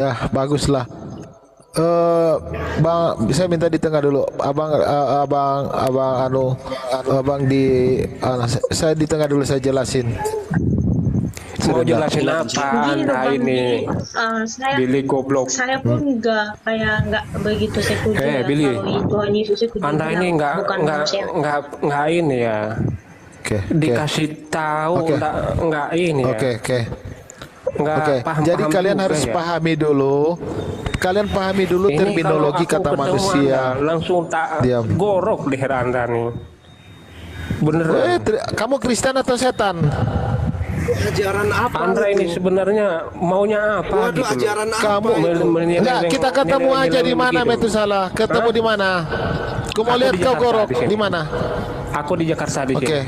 Ya, baguslah. Bang, saya minta di tengah dulu. Abang di, saya di tengah dulu, saya jelasin. Mau Sudah dah. jelasin apa Gini loh Anda Bang ini? Billy, saya Billy goblok. pun nggak begitu setuju ya Billy, kalau Tuhan Yesus itu Anda ini dibilang nggak bukan nggak manusia. nggak ini ya. Oke. Dikasih tahu Oke. nggak ini ya. Oke. Nggak paham. Jadi kalian juga harus ya. pahami dulu. Kalian pahami dulu Ini terminologi kalau aku kata ketemu manusia. Anda, langsung tak Diam. gorok leher Anda nih. Beneran. Kamu Kristen atau setan? Ajaran apa Anda itu? ini sebenarnya maunya apa Waduh, gitu loh. ajaran apa Kamu itu? enggak, kita ketemu aja di mana Metusalah. Ketemu di mana? Aku mau Aku lihat di kau Jakarta, gorok di sini. di mana? Aku di Jakarta di Oke. sini.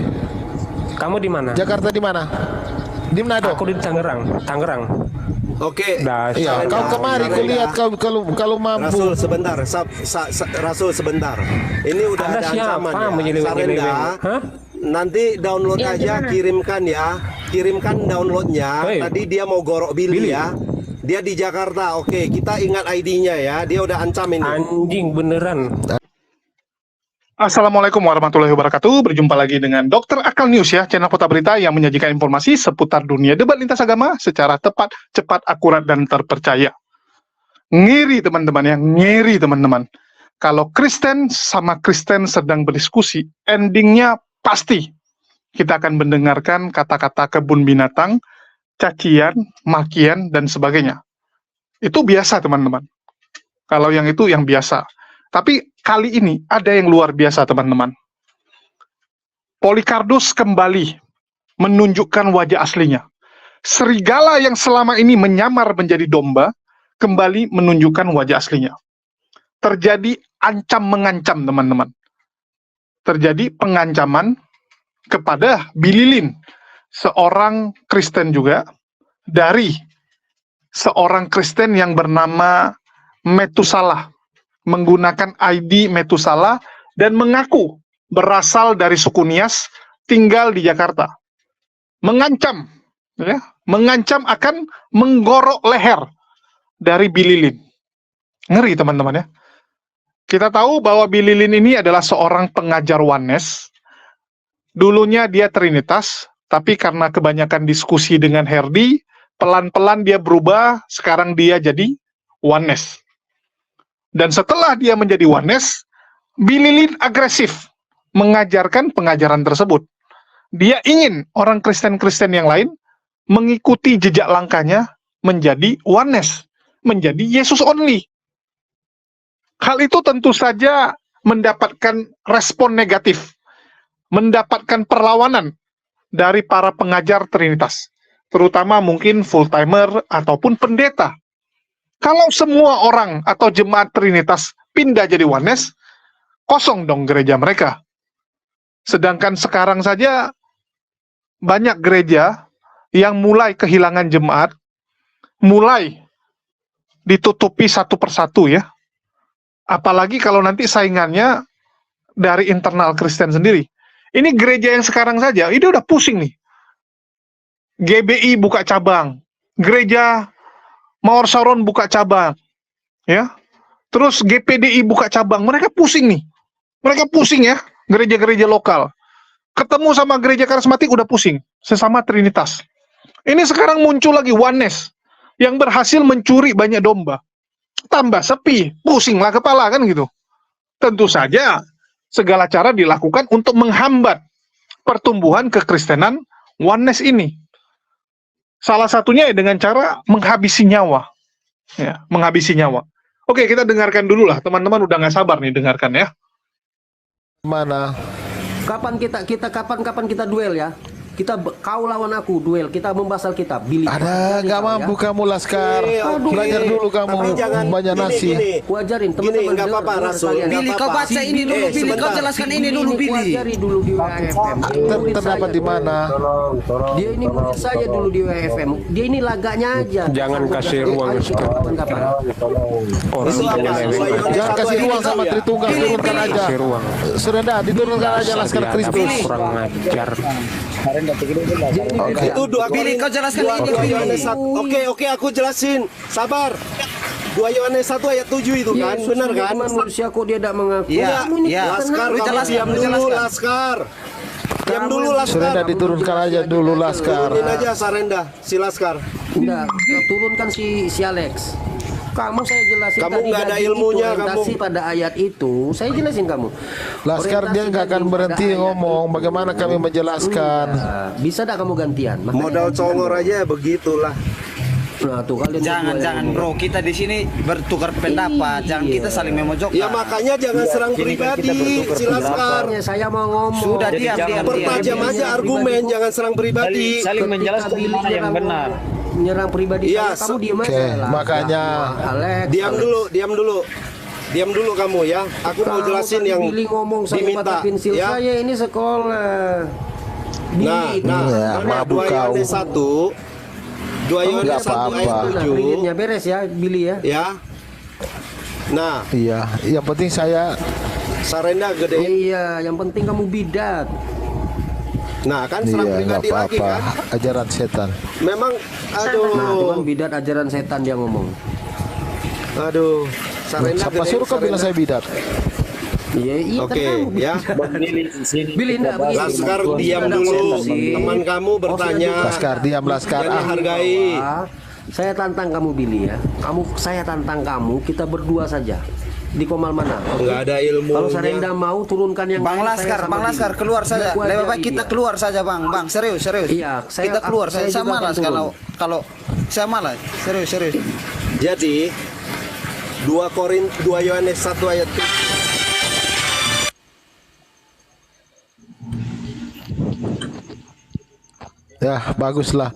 Kamu di mana? Jakarta di mana? Di Manado. Aku di Tangerang. Oke. Dasar. Iya, kau kemari kulihat kalau mampu. Rasul sebentar, Rasul sebentar. Ini udah Anda ada siapa ancaman ya. menyeleweng-nyeleweng? Sarenda, Hah? nanti download Iya, aja, gimana? kirimkan downloadnya. Hei. Tadi dia mau gorok Billy ya. Dia di Jakarta. Oke, kita ingat ID-nya ya. Dia udah ancam ini. Anjing beneran. Assalamualaikum warahmatullahi wabarakatuh. Berjumpa lagi dengan Dokter Akal News ya, channel Kota Berita yang menyajikan informasi seputar dunia debat lintas agama secara tepat, cepat, akurat, dan terpercaya. Ngiri teman-teman ya, ngiri teman-teman. Kalau Kristen sama Kristen sedang berdiskusi, endingnya pasti kita akan mendengarkan kata-kata kebun binatang, cacian, makian, dan sebagainya. Itu biasa teman-teman. Kalau yang itu yang biasa. Tapi kali ini ada yang luar biasa teman-teman. Polycardos kembali menunjukkan wajah aslinya. Serigala yang selama ini menyamar menjadi domba, kembali menunjukkan wajah aslinya. Terjadi ancam-mengancam teman-teman. Terjadi pengancaman kepada Billy Lin, seorang Kristen juga, dari seorang Kristen yang bernama Metusalah, menggunakan ID Metusalah dan mengaku berasal dari suku Nias, tinggal di Jakarta. Mengancam, ya, mengancam akan menggorok leher dari Billy Lin. Ngeri teman-teman ya. Kita tahu bahwa Billy Lin ini adalah seorang pengajar Oneness. Dulunya dia Trinitas, tapi karena kebanyakan diskusi dengan Herdi, pelan-pelan dia berubah, sekarang dia jadi Oneness. Dan setelah dia menjadi Oneness, Billy Lin agresif mengajarkan pengajaran tersebut. Dia ingin orang Kristen-Kristen yang lain mengikuti jejak langkahnya menjadi Oneness, menjadi Yesus only. Hal itu tentu saja mendapatkan respon negatif, mendapatkan perlawanan dari para pengajar Trinitas, terutama mungkin full-timer ataupun pendeta. Kalau semua orang atau jemaat Trinitas pindah jadi Oneness, kosong dong gereja mereka. Sedangkan sekarang saja banyak gereja yang mulai kehilangan jemaat, mulai ditutupi satu persatu ya. Apalagi kalau nanti saingannya dari internal Kristen sendiri. Ini gereja yang sekarang saja, ini udah pusing nih. GBI buka cabang, gereja Mawar Saron buka cabang, ya. Terus GPDI buka cabang, mereka pusing nih. Mereka pusing ya, gereja-gereja lokal. Ketemu sama gereja karismatik udah pusing, sesama Trinitas. Ini sekarang muncul lagi Oneness yang berhasil mencuri banyak domba. Tambah sepi, pusinglah kepala kan gitu. Tentu saja segala cara dilakukan untuk menghambat pertumbuhan kekristenan Oneness ini. Salah satunya dengan cara menghabisi nyawa. Ya, menghabisi nyawa. Oke, kita dengarkan dulu lah. Teman-teman udah nggak sabar nih dengarkan ya. Mana? Kapan kita duel ya? Kau lawan aku duel, kita membahas Alkitab. Billy. Ada nggak mampu kamu Laskar? Oke. Belajar dulu kamu Tapi jangan banyak nasi. Ku ajarin Gini, teman-teman. nggak apa-apa dengar Rasul. kalian. Nggak Billy, kau apa-apa. baca ini dulu, Billy, kau sebentar. jelaskan ini dulu, Ku Billy. ajari dulu di WFM. Terdapat di mana? Dia ini murid saya dulu di WFM. Dia ini lagaknya aja. Jangan kasih ruang Ayo, kapan-kapan. Orang Itu apa? menyeleweng. Yohanes Jangan 1 kasih ayat ruang 1 sama ya? Tritunggal, turunkan aja. Kasih ruang. Sudah dah, diturunkan aja Laskar Biadab, Kristus. kurang ajar. Oke. Itu Billy, kau jelaskan itu, Billy. Yohanes 1. Oke, aku jelasin. Sabar. 2 Yohanes 1 ayat 7 itu kan, benar kan? Manusia kok dia tidak mengaku? Iya, Kamu ini iya. Laskar, Lu kamu jelaskan, diam lu dulu, jelaskan. Laskar. Diam dulu, Surenda Laskar. diturunkan aja dulu Laskar. Turunin aja Sarenda, si Laskar. Enggak, turunkan si Alex. Kamu saya jelasin Kamu tadi nggak ada gaji ilmunya, itu, orientasi kamu. pada ayat itu. Saya jelasin kamu. Laskar dia nggak akan berhenti ngomong. Bagaimana kami menjelaskan? Bisa tak kamu gantian? Makanya Modal gantian congor kamu. aja begitulah. Nah tuh kalian Jangan, berdua jangan yang bro, kita di sini bertukar pendapat, jangan Iya. kita saling memojokkan. Ya makanya jangan serang pribadi, si Laskar. ngomong. Saya mau ngomong. Sudah diam. Pertajam aja argumen, jangan serang pribadi. saling Ketika menjelaskan Billy mana yang nyerang- benar. Nyerang pribadi Iya, saya, kamu diam aja. Oke, lah. makanya Alex, Diam Alex. dulu, diam dulu. Diam dulu kamu ya. Aku mau Kamu jelasin tadi yang Billy ngomong saya diminta pakai pensil ya. saya ini sekolah. Billy Nah, itu. Iya, mabuk 2 kau. Yohanes 1 2 Yohanes Nggak 1 ayat apa-apa. Nah, 7 kreditnya beres ya, Billy ya. ya. Nah, iya, yang penting saya Sarenda gede. Iya, yang penting kamu bidat. Nah, kan serang iya nggak pribadi lagi apa-apa. kan. Ajaran setan. Memang Nah, aduh. cuman bidat ajaran setan dia ngomong. Aduh. Sarenda Siapa gede. suruh kau bilang saya bidat? Iya, iya kan Oke, kamu ya. Billy enggak begini. Laskar Kau diam sudah dulu. konsumsi. Teman kamu bertanya. Laskar diam Laskar. Jangan Ah, hargai. Saya tantang kamu Billy ya. Saya tantang kamu, kita berdua saja. Di Komal mana? Enggak ada ilmu. Kalau Sarenda mau turunkan yang Bang lain, saya Laskar, sama Bang Billy. Laskar keluar saja. Ngaku aja Lebih baik Billy kita ya. keluar saja, Bang. Bang, serius. Iya, Kita keluar saya saja. Saya juga malas akan turun. kalau saya malas. Serius. Jadi 2 Yohanes 1 ayat 7. ya baguslah.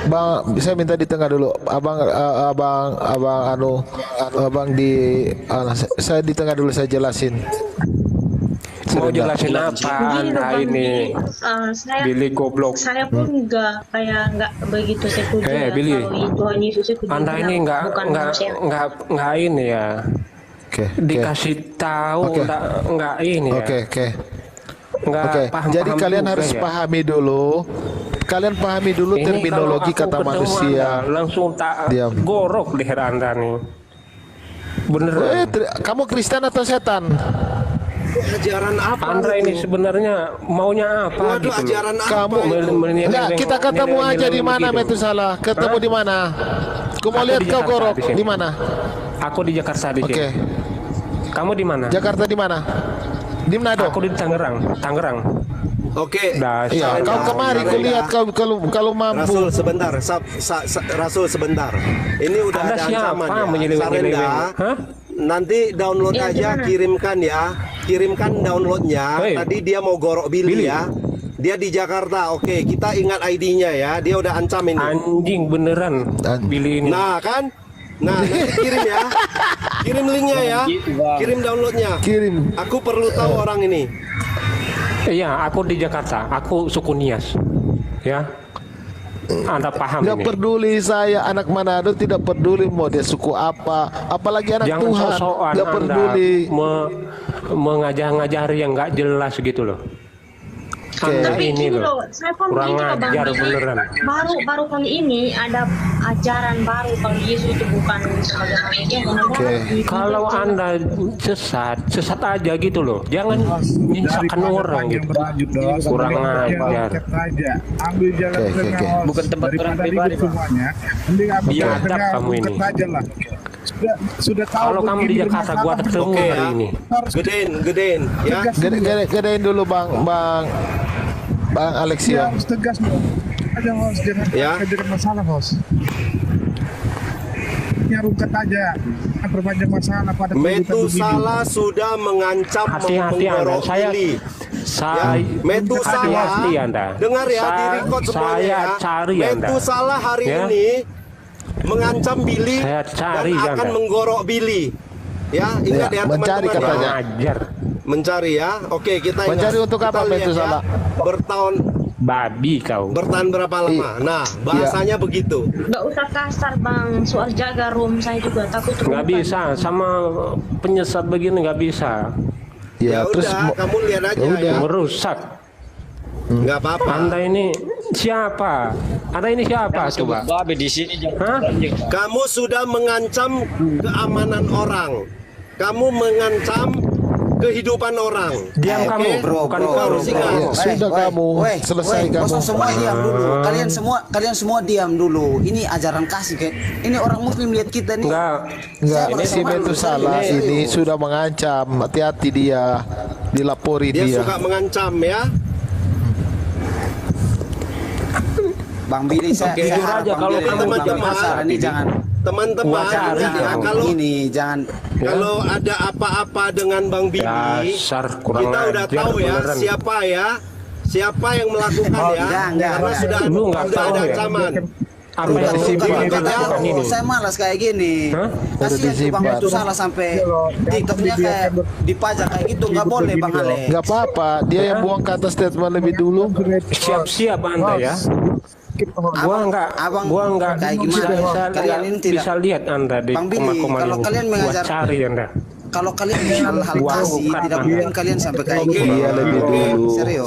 Bang, saya minta di tengah dulu. Abang di, saya di tengah dulu saya jelasin. Mau Surenda. jelasin apa anda ini? Billy goblok. Saya pun nggak begitu setuju Hei, ya Billy. kalau Tuhan Yesus itu Anda dibilang ini bukan manusia. nggak ini ya. Oke. Dikasih tahu Oke. nggak ini ya. Oke. Nggak Oke. paham. Jadi kalian harus ya. pahami dulu. Kalian pahami dulu Ini terminologi kalau aku kata ketemu manusia. Anda, langsung tak Diam. gorok leher anda nih. Beneran. Kamu Kristen atau setan? Ajaran apa? Anda ini itu? sebenarnya maunya apa Waduh, gitu loh. ajaran apa? Kamu itu? enggak, kita ketemu aja di mana Metusala? Ketemu di mana? Aku mau Aku lihat di kau Jakarta, gorok di sini. di mana? Aku di Jakarta di Oke. sini. Kamu di mana? Jakarta di mana? Di Manado. Aku di Tangerang. Oke. Dasar. Iya, kau kemari ku lihat kau kalau mampu. Rasul sebentar, Rasul sebentar. Ini udah Anda ada siapa ancaman ya. menyeleweng-nyeleweng? Sarenda, Hah? nanti download Ya, aja, gimana? kirimkan ya. Kirimkan downloadnya. Hei. Tadi dia mau gorok Billy Billy. ya. Dia di Jakarta. Oke, kita ingat ID-nya ya. Dia udah ancam ini. Anjing beneran Billy ini. Nah, kan? Nah, nanti kirim ya. Kirim linknya ya. Kirim downloadnya. Kirim. Aku perlu tahu orang ini. Iya, aku di Jakarta. Aku suku Nias. Ya. Anda paham Tidak ini? peduli saya anak Manado, tidak peduli mau dia suku apa, apalagi anak Jangan Tuhan. sosokan Tidak Anda peduli. mengajar-ngajari yang nggak jelas gitu loh. Anda Tapi ini ini loh. loh, saya pun Kurang begini loh, Bang ajar Billy. beneran. Baru kali ini ada ajaran baru kalau Yesus itu bukan sebagai manusia. Oke. Kalau Anda sesat aja gitu loh. Jangan nyesatkan orang gitu. Kurang ajar. Ambil jalan Oke, tengah. oke. Bos. Bukan tempat Daripada orang ribut pribadi, Pak. semuanya. Mending ambil Biadab jalan tengah, kamu buket ini. aja lah. Sudah tahu Kalau kamu di begini Jakarta, gua bermasalah, ketemu Oke, hari ya. ini. Gedein ya. Gedein dulu bang Alexia. harus tegas loh. Aja bos, jangan Ya. jadi masalah bos. Ruket aja, perpanjang masalah pada Metusala sudah mengancam Hati-hati Anda. menggorok Billy. Saya Metusala, hati-hati Anda. dengar ya, di record semuanya Saya ya. cari Anda. Metusala hari Ya. ini mengancam Billy Saya cari dan akan Anda. menggorok Billy. Ya, ingat Ya, ya, mencari teman-teman katanya. ya. Ajar. Mencari ya. Oke, kita ingat. Mencari untuk Kita apa, lihat Metusala? Ya, Babi kau. bertahan berapa lama? Nah, bahasanya begitu. Nggak usah kasar Bang, soal jaga room saya juga takut Nggak rumah. bisa sama penyesat begini nggak bisa. Ya, terus udah, kamu lihat aja ya udah. ya. Merusak. Nggak apa-apa. Anda ini siapa? Anda ini siapa coba? Babe di sini Hah? Kamu sudah mengancam keamanan orang. Kamu mengancam kehidupan orang. Diam kamu, Bro, bukan bro, kau. bro, bro. Sudah kamu, selesai kamu. Kosong semua diam dulu. Kalian semua diam dulu. Ini ajaran kasih kayak. Ini orang muslim lihat kita nih. Enggak, Enggak, si Metusala ini sudah mengancam. Hati-hati dia, dilapori Dia dia. suka mengancam ya. Bang Billy, saya Oke. saya Jujur harap aja Bang kalau Billy kamu tetap jangan pasar ini jangan. Teman-teman, Gua cari ya, kamu. kalau Ini jangan. kalau ada apa-apa dengan Bang Billy, Dasar kurang kita udah ajar tahu ya beneran. siapa yang melakukan ya. enggak, Karena enggak. sudah Lu nggak sudah tahu ada ya? ancaman. Apa yang disimpan yang dilakukan ini? Saya malas kayak gini. Hah? Kasihan tuh Bang disimpan. itu salah sampai TikToknya kayak dipajak kayak gitu nggak boleh Bang Ale. Nggak apa-apa, dia yang buang kata statement lebih dulu. Siap-siap Anda ya. Gua enggak kayak gimana? Kalian ini tidak. bisa lihat Anda di Bang Billy, koma-koma kalau ini. kalian Gua mengajar- cari Anda. Kalau kalian hal-hal Gua kasih bukan tidak Anda. mungkin kalian sampai kayak gitu. Iya lebih dulu. Serius.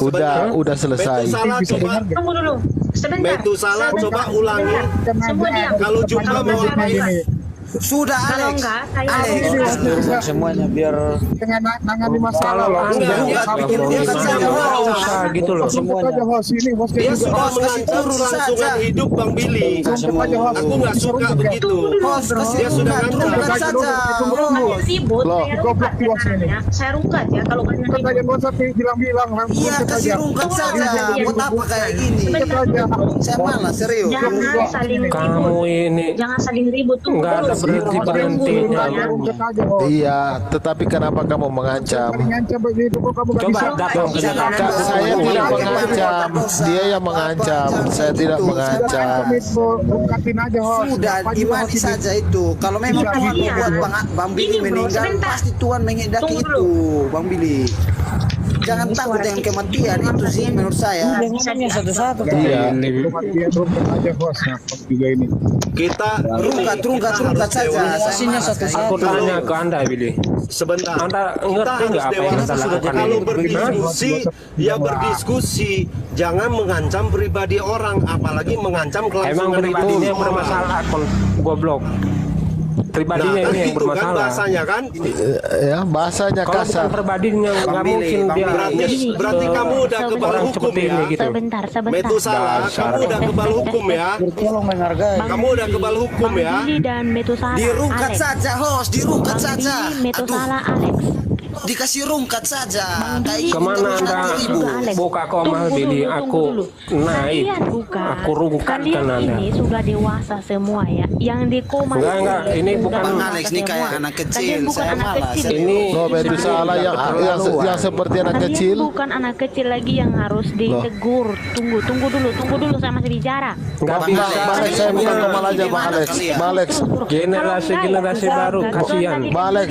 Udah selesai. Metusala coba Tunggu dulu. Sebentar. Metusala coba ulangi. Semua diam. Kalau jumpa mau ngapain? Sudah Kalau Alex. enggak, saya Alex. semuanya biar Dengan nangani masalah. Kalau Anda Enggak, bikin dia nggak saja, usah gitu loh. Semuanya. Aja host ini host Dia kayak sudah kasih mengancam turun kelangsungan saja. hidup Bang Billy. Aku nggak suka begitu. Host kasih Dia sudah rungkat ngancam. saja. kalau kalian ribut, Loh, saya rungkat ya tangannya. Saya rungkat ya kalau kalian Bukan ribut. aja nggak usah bilang-bilang langsung Iya kita kasih aja. rungkat saja. Buat apa kayak gini? Sebentar dulu. Saya malas serius. Jangan saling Kamu ribut. ini Jangan saling ribut. Tunggu nggak ada dulu. berhenti berhentinya. Rungkat aja host. Iya, tetapi kenapa kamu mengancam? Ngancam begitu kok kamu nggak Coba bisa. datang ke Jangan Jakarta. Kak, saya tidak mengancam, dia yang mengancam. Saya tidak mengancam. Rungkatin aja host. Sudah Apa juga dimati host ini? saja itu. Kalau memang Iya. Tuhan Iya. membuat Bang Billy Ini, bro, meninggal, sebentar. pasti Tuhan menghendaki Tunggu itu, dulu. Bang Billy. Jangan takut dengan kematian itu sih menurut saya. Bisa satu-satu. Iya. Dia rungkat aja host. Nah, host juga ini. Kita Rungkat saja. Pastinya satu-satu. Aku tanya ke Anda, Billy. sebentar. Anda Kita ngerti harus nggak apa yang dewasa. Anda lakukan Kalau ini? berdiskusi, ya berdiskusi. Jangan mengancam pribadi orang, apalagi mengancam Emang kelangsungan pribadinya hidup yang orang. bermasalah, akun goblok. Pribadinya Nah, kan ini yang gitu kan bermasalah. bahasanya kan? Ya, bahasanya Kalau bukan kasar. pribadinya nggak Bang Billy, mungkin Bang dia. Billy. Berarti kamu udah kebal orang hukum seperti ya. ini gitu. Sebentar. Metusala, Dasar. kamu udah kebal hukum ya. Tolong menghargai. Kamu udah kebal hukum ya. Billy dan Metusala. Dirungkat Alex. saja host, dirungkat saja. Billy, Metusala, Alex. Dikasih rungkat saja. Kayak gitu Kemana terus Anda nanti ribut. buka komal, Billy? Aku naik. Kalian bukan. Aku rungkatkan Kalian Anda. ini sudah dewasa semua ya. Yang di koma Enggak, ini bukan- Bang Alex ini kayak anak kecil. Kalian bukan Saya anak malas. kecil. Ini No, Metusala yang seperti anak Kalian kecil. bukan anak kecil lagi yang harus ditegur. Tunggu dulu, saya masih bicara. nggak Bang bisa. Alex, saya bukan komal aja, Bang Alex. Bang Alex, Generasi baru, kasihan. Bang Alex,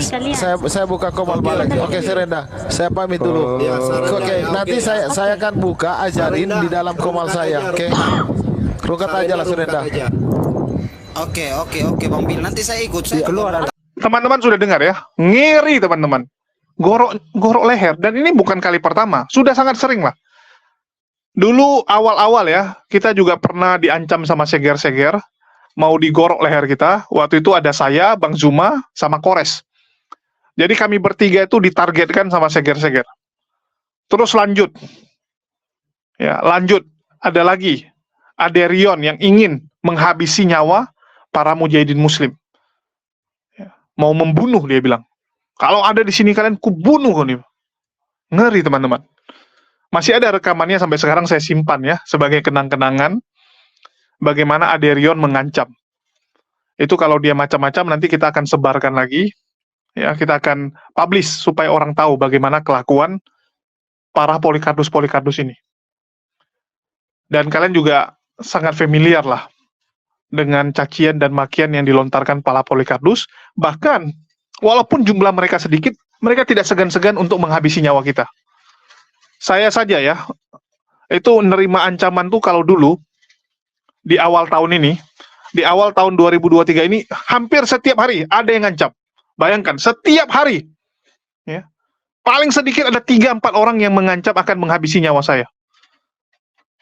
saya buka komal, Bang Alex. Oke, Serenda, saya pamit dulu. Ya, Sarenda, Oke, ya, nanti oke. saya akan buka ajarin di dalam komal saya. Oke, rungkat aja lah, Serenda. Aja. Oke Bang Billy. Nanti saya ikut. Saya Keluar. Teman-teman sudah dengar ya, ngeri teman-teman. Gorok leher, dan ini bukan kali pertama, sudah sangat sering lah. Dulu awal-awal ya, kita juga pernah diancam sama seger-seger, mau digorok leher kita. Waktu itu ada saya, Bang Zuma, sama Kores. Jadi kami bertiga itu ditargetkan sama seger-seger. Terus lanjut. Ya, lanjut. Ada lagi. Ada Rion yang ingin menghabisi nyawa para mujahidin muslim. Ya, mau membunuh, dia bilang. Kalau ada di sini kalian kubunuh nih. Ngeri teman-teman. Masih ada rekamannya sampai sekarang saya simpan ya sebagai kenang-kenangan bagaimana Aderion mengancam. Itu kalau dia macam-macam nanti kita akan sebarkan lagi. Ya, kita akan publish supaya orang tahu bagaimana kelakuan para Polycardus ini. Dan kalian juga sangat familiar lah dengan cacian dan makian yang dilontarkan para Polycardus. Bahkan walaupun jumlah mereka sedikit, mereka tidak segan-segan untuk menghabisi nyawa kita. Saya saja ya, itu menerima ancaman tuh kalau dulu, di awal tahun ini, di awal tahun 2023 ini, hampir setiap hari ada yang ngancam. Bayangkan, setiap hari. Ya, paling sedikit ada 3-4 orang yang mengancam akan menghabisi nyawa saya.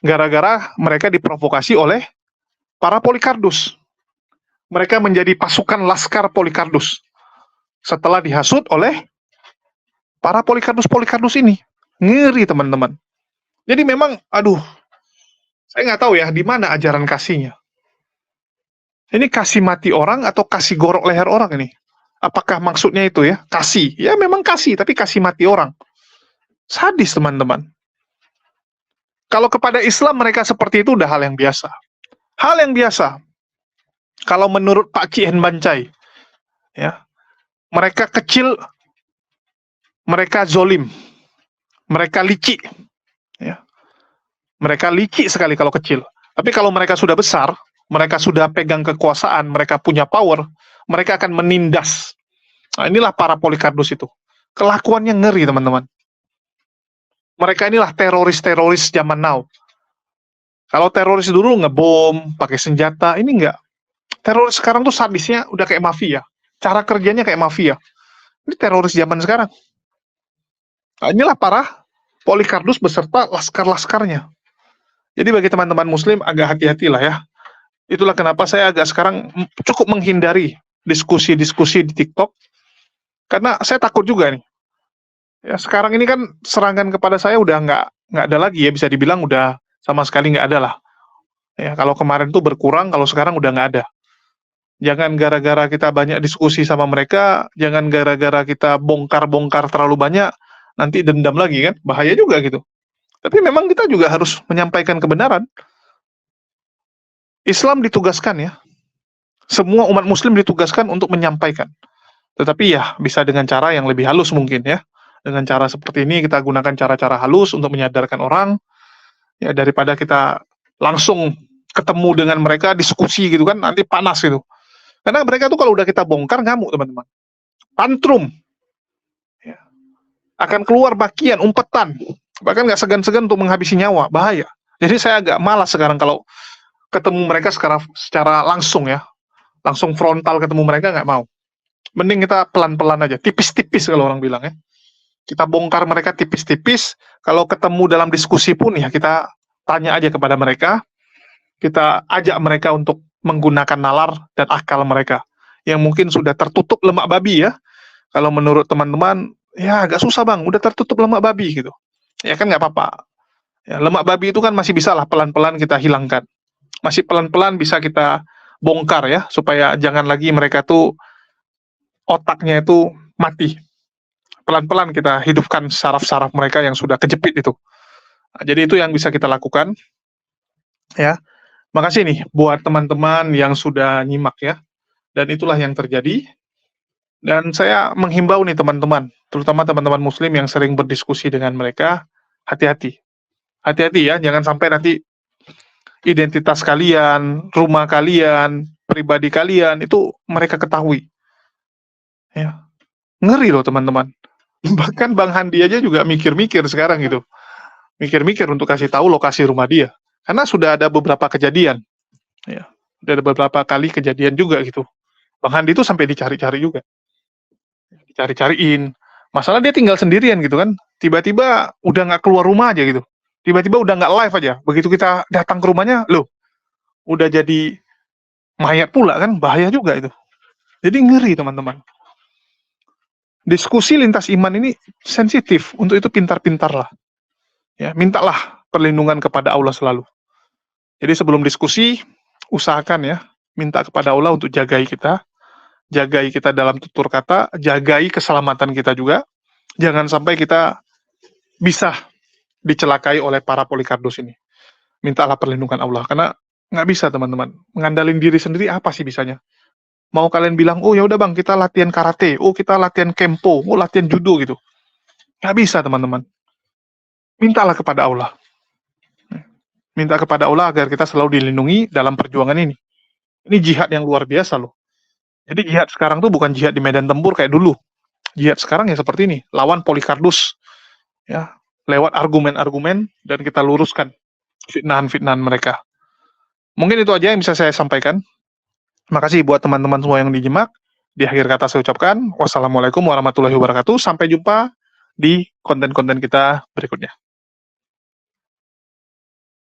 gara-gara mereka diprovokasi oleh para Polycarpus. Mereka menjadi pasukan laskar Polycarpus setelah dihasut oleh para Polycarpus ini. Ngeri teman-teman. Jadi memang, aduh, saya nggak tahu ya di mana ajaran kasihnya. Ini kasih mati orang atau kasih gorok leher orang ini? Apakah maksudnya itu ya? Kasih. Ya memang kasih, tapi kasih mati orang. Sadis teman-teman. Kalau kepada Islam mereka seperti itu udah hal yang biasa. Hal yang biasa. Kalau menurut Pak Kien Bancai, ya, mereka kecil, mereka zolim, mereka licik, ya. Mereka licik sekali kalau kecil. Tapi kalau mereka sudah besar, mereka sudah pegang kekuasaan, mereka punya power, mereka akan menindas. Nah, inilah para Polycarpus itu. Kelakuannya ngeri, teman-teman. Mereka inilah teroris-teroris zaman now. Kalau teroris dulu ngebom, pakai senjata, ini enggak. Teroris sekarang tuh sadisnya udah kayak mafia. Cara kerjanya kayak mafia. Ini teroris zaman sekarang. Nah, inilah para Polycarpus beserta laskar-laskarnya. Jadi bagi teman-teman muslim agak hati-hatilah ya. Itulah kenapa saya agak sekarang cukup menghindari diskusi-diskusi di TikTok. Karena saya takut juga nih. Ya, sekarang ini kan serangan kepada saya udah nggak ada lagi ya, bisa dibilang udah sama sekali nggak ada lah. Ya, kalau kemarin tuh berkurang, kalau sekarang udah nggak ada. Jangan gara-gara kita banyak diskusi sama mereka, jangan gara-gara kita bongkar-bongkar terlalu banyak, nanti dendam lagi kan, bahaya juga gitu. Tapi memang kita juga harus menyampaikan kebenaran. Islam ditugaskan ya, semua umat muslim ditugaskan untuk menyampaikan. Tetapi ya bisa dengan cara yang lebih halus mungkin ya. Dengan cara seperti ini kita gunakan cara-cara halus untuk menyadarkan orang, ya daripada kita langsung ketemu dengan mereka diskusi gitu kan, nanti panas gitu. Karena mereka tuh kalau udah kita bongkar ngamuk teman-teman, tantrum, ya. Akan keluar bakian, umpetan, bahkan nggak segan-segan untuk menghabisi nyawa, bahaya. Jadi saya agak malas sekarang kalau ketemu mereka secara langsung ya, langsung frontal ketemu mereka nggak mau. Mending kita pelan-pelan aja, tipis-tipis kalau orang bilang ya. Kita bongkar mereka tipis-tipis, kalau ketemu dalam diskusi pun ya kita tanya aja kepada mereka, kita ajak mereka untuk menggunakan nalar dan akal mereka, yang mungkin sudah tertutup lemak babi ya. Kalau menurut teman-teman, ya agak susah bang, udah tertutup lemak babi gitu. Ya kan nggak apa-apa. Ya, lemak babi itu kan masih bisa lah pelan-pelan kita hilangkan. Masih pelan-pelan bisa kita bongkar ya, supaya jangan lagi mereka tuh otaknya itu mati. Pelan-pelan kita hidupkan saraf-saraf mereka yang sudah kejepit itu. Nah, jadi itu yang bisa kita lakukan. Ya, makasih nih buat teman-teman yang sudah nyimak ya. Dan itulah yang terjadi. Dan saya menghimbau nih teman-teman, terutama teman-teman muslim yang sering berdiskusi dengan mereka, hati-hati. Hati-hati ya, jangan sampai nanti identitas kalian, rumah kalian, pribadi kalian, itu mereka ketahui. Ya. Ngeri loh teman-teman. Bahkan Bang Handi aja juga mikir-mikir sekarang gitu. Mikir-mikir untuk kasih tahu lokasi rumah dia. Karena sudah ada beberapa kejadian. Ya. Sudah ada beberapa kali kejadian juga gitu. Bang Handi itu sampai dicari-cari juga. Dicari-cariin. Masalah dia tinggal sendirian gitu kan. Tiba-tiba udah nggak keluar rumah aja gitu. Tiba-tiba udah nggak live aja. Begitu kita datang ke rumahnya, loh, udah jadi mayat pula kan. Bahaya juga itu. Jadi ngeri teman-teman. Diskusi lintas iman ini sensitif, untuk itu pintar-pintarlah. Ya, mintalah perlindungan kepada Allah selalu. Jadi sebelum diskusi, usahakan ya, minta kepada Allah untuk jagai kita dalam tutur kata, jagai keselamatan kita juga. Jangan sampai kita bisa dicelakai oleh para Polycarpus ini. Mintalah perlindungan Allah, karena nggak bisa teman-teman. Mengandalin diri sendiri apa sih bisanya? Mau kalian bilang, oh ya udah bang, kita latihan karate, oh kita latihan kempo, oh latihan judo gitu. Nggak bisa teman-teman. Mintalah kepada Allah. Minta kepada Allah agar kita selalu dilindungi dalam perjuangan ini. Ini jihad yang luar biasa loh. Jadi jihad sekarang tuh bukan jihad di medan tempur kayak dulu. Jihad sekarang ya seperti ini, lawan Polycarpus. Ya, lewat argumen-argumen dan kita luruskan fitnahan-fitnahan mereka. Mungkin itu aja yang bisa saya sampaikan. Makasih buat teman-teman semua yang dijemak. Di akhir kata saya ucapkan wassalamualaikum warahmatullahi wabarakatuh. Sampai jumpa di konten-konten kita berikutnya.